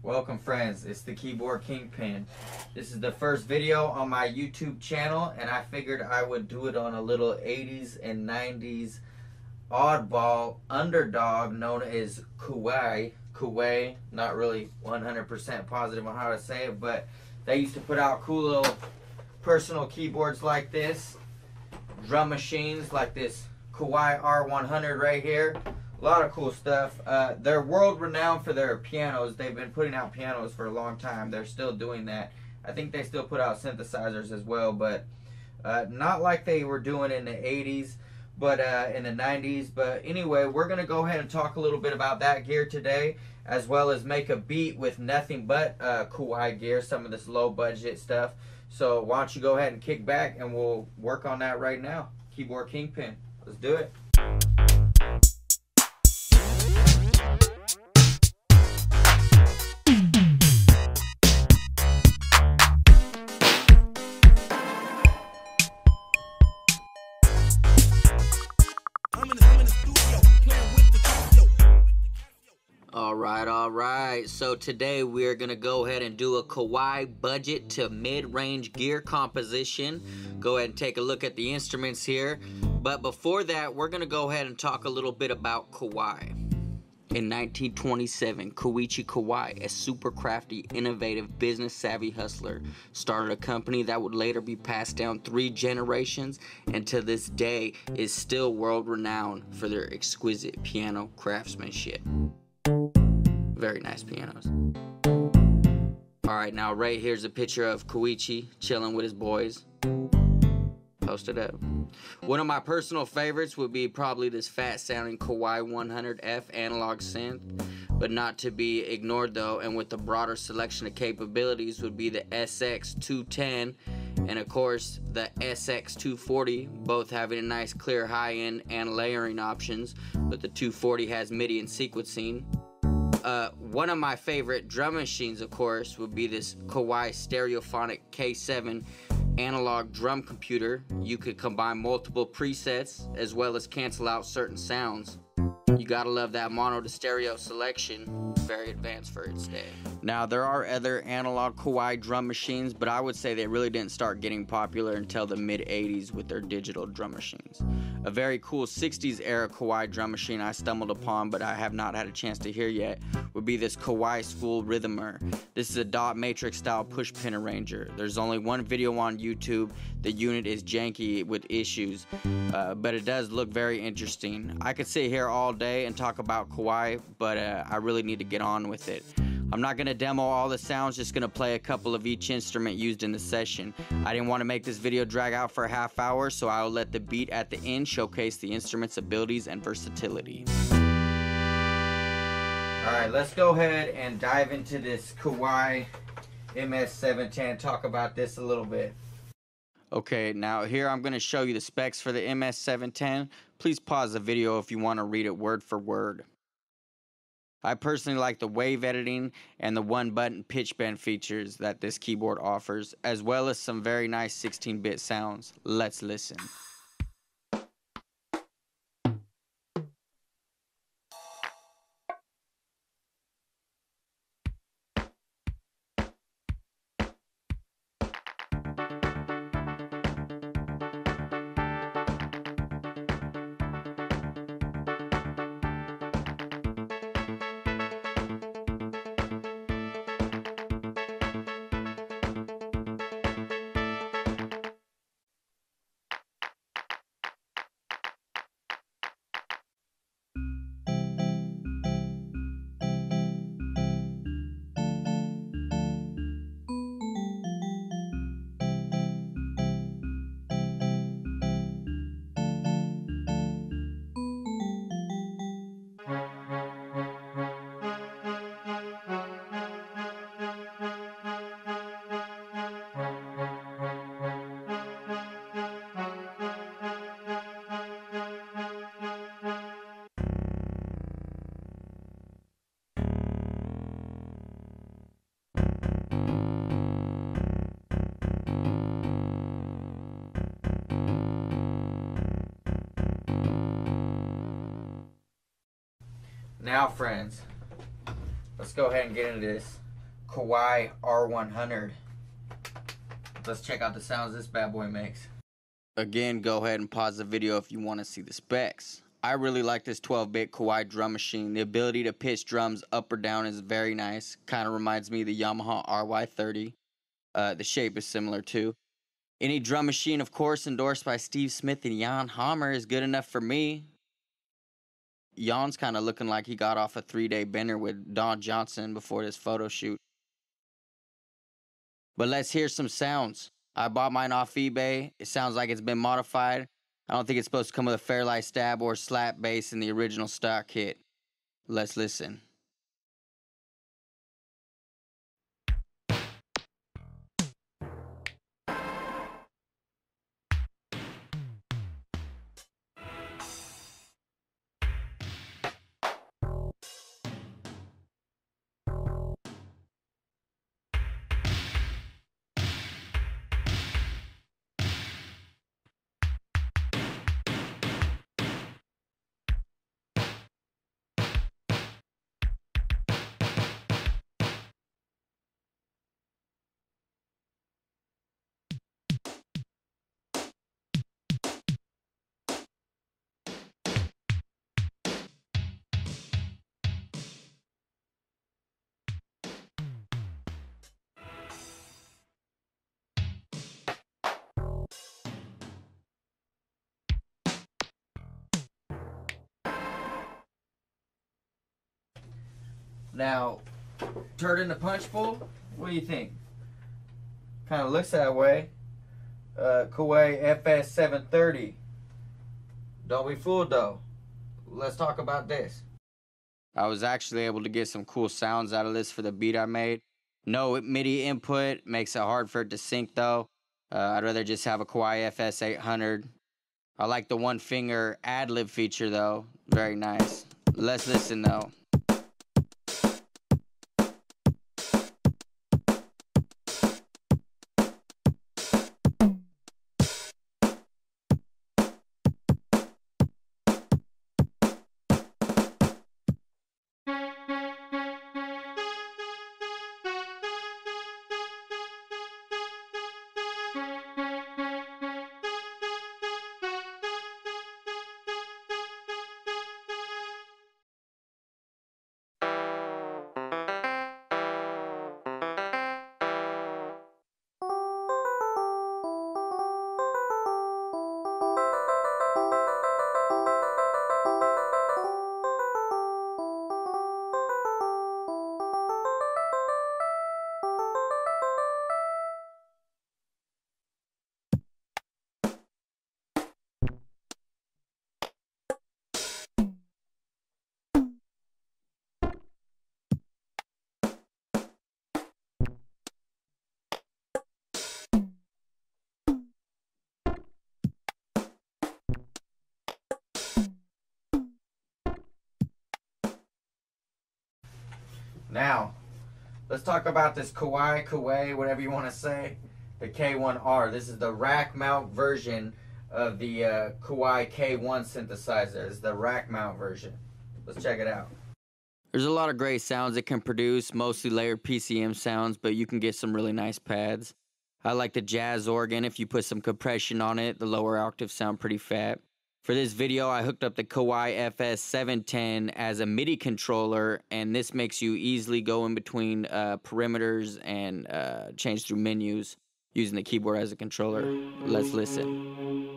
Welcome friends, it's the Keyboard Kingpin. This is the first video on my YouTube channel and I figured I would do it on a little 80s and 90s oddball underdog known as Kawai. Kawai, not really 100% positive on how to say it, but they used to put out cool little personal keyboards like this. Drum machines like this Kawai R100 right here. A lot of cool stuff. They're world renowned for their pianos. They've been putting out pianos for a long time. They're still doing that. I think they still put out synthesizers as well, but not like they were doing in the 80s, but in the 90s. But anyway, we're going to go ahead and talk a little bit about that gear today, as well as make a beat with nothing but Kawai gear, some of this low budget stuff. So why don't you go ahead and kick back and we'll work on that right now. Keyboard Kingpin. Let's do it. Alright, so today we are going to go ahead and do a Kawai budget to mid-range gear composition. Go ahead and take a look at the instruments here. But before that, we're going to go ahead and talk a little bit about Kawai. In 1927, Koichi Kawai, a super crafty, innovative, business-savvy hustler, started a company that would later be passed down 3 generations and to this day is still world-renowned for their exquisite piano craftsmanship. Very nice pianos. Alright, now right here's a picture of Koichi chilling with his boys. Post it up. One of my personal favorites would be probably this fat sounding Kawai 100F analog synth, but not to be ignored though, and with the broader selection of capabilities would be the SX210 and of course the SX240, both having a nice clear high-end and layering options, but the 240 has MIDI and sequencing. One of my favorite drum machines, of course, would be this Kawai Stereophonic K7 analog drum computer. You could combine multiple presets as well as cancel out certain sounds. You gotta love that mono to stereo selection. Very advanced for its day. Now there are other analog Kawai drum machines, but I would say they really didn't start getting popular until the mid 80s with their digital drum machines. A very cool 60s era Kawai drum machine I stumbled upon but I have not had a chance to hear yet would be this Kawai School Rhythmer. This is a dot matrix style push pin arranger. There's only one video on YouTube. The unit is janky with issues, but it does look very interesting. I could sit here all day and talk about Kawai, but I really need to get on with it. I'm not going to demo all the sounds, just going to play a couple of each instrument used in the session. I didn't want to make this video drag out for a half hour, so I will let the beat at the end showcase the instrument's abilities and versatility. Alright, let's go ahead and dive into this Kawai MS710, talk about this a little bit. Okay, now here I'm going to show you the specs for the MS710. Please pause the video if you want to read it word for word. I personally like the wave editing and the one-button pitch bend features that this keyboard offers, as well as some very nice 16-bit sounds. Let's listen. Now friends, let's go ahead and get into this. Kawai R100. Let's check out the sounds this bad boy makes. Again, go ahead and pause the video if you want to see the specs. I really like this 12-bit Kawai drum machine. The ability to pitch drums up or down is very nice. Kind of reminds me of the Yamaha RY30. The shape is similar too. Any drum machine, of course, endorsed by Steve Smith and Jan Hammer is good enough for me. Jan's kind of looking like he got off a 3-day bender with Don Johnson before this photo shoot. But let's hear some sounds. I bought mine off eBay. It sounds like it's been modified. I don't think it's supposed to come with a Fairlight stab or slap bass in the original stock kit. Let's listen. Now, turn in the punch bowl. What do you think? Kind of looks that way. Kawai FS730. Don't be fooled though. Let's talk about this. I was actually able to get some cool sounds out of this for the beat I made. No MIDI input, makes it hard for it to sync though. I'd rather just have a Kawai FS800. I like the one finger ad-lib feature though. Very nice. Let's listen though. Now, let's talk about this Kawai, whatever you want to say, the K1R. This is the rack mount version of the Kawai K1 synthesizer. It's the rack mount version. Let's check it out. There's a lot of great sounds it can produce, mostly layered PCM sounds, but you can get some really nice pads. I like the jazz organ. If you put some compression on it, the lower octaves sound pretty fat. For this video, I hooked up the Kawai FS710 as a MIDI controller, and this makes you easily go in between perimeters and change through menus using the keyboard as a controller. Let's listen.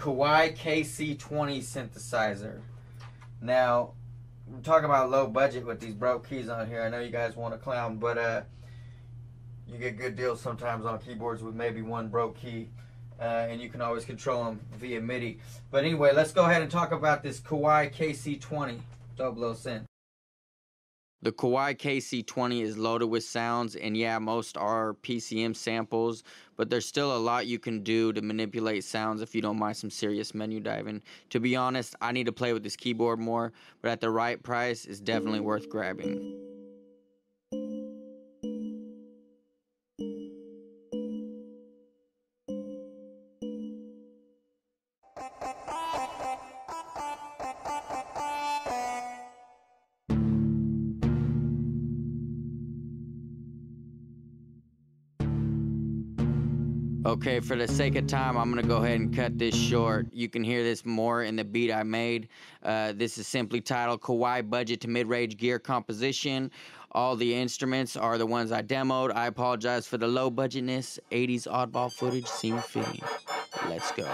Kawai KC20 synthesizer. Now, we're talking about low budget with these broke keys on here. I know you guys want to clown, but you get good deals sometimes on keyboards with maybe one broke key. And you can always control them via MIDI. But anyway, let's go ahead and talk about this Kawai KC20 double synth. The Kawai KC20 is loaded with sounds, and yeah, most are PCM samples, but there's still a lot you can do to manipulate sounds if you don't mind some serious menu diving. To be honest, I need to play with this keyboard more, but at the right price, it's definitely worth grabbing. Okay, for the sake of time, I'm going to go ahead and cut this short. You can hear this more in the beat I made. This is simply titled Kawai Budget to Mid-Range Gear Composition. All the instruments are the ones I demoed. I apologize for the low budgetness. 80s oddball footage seemed fitting. Let's go.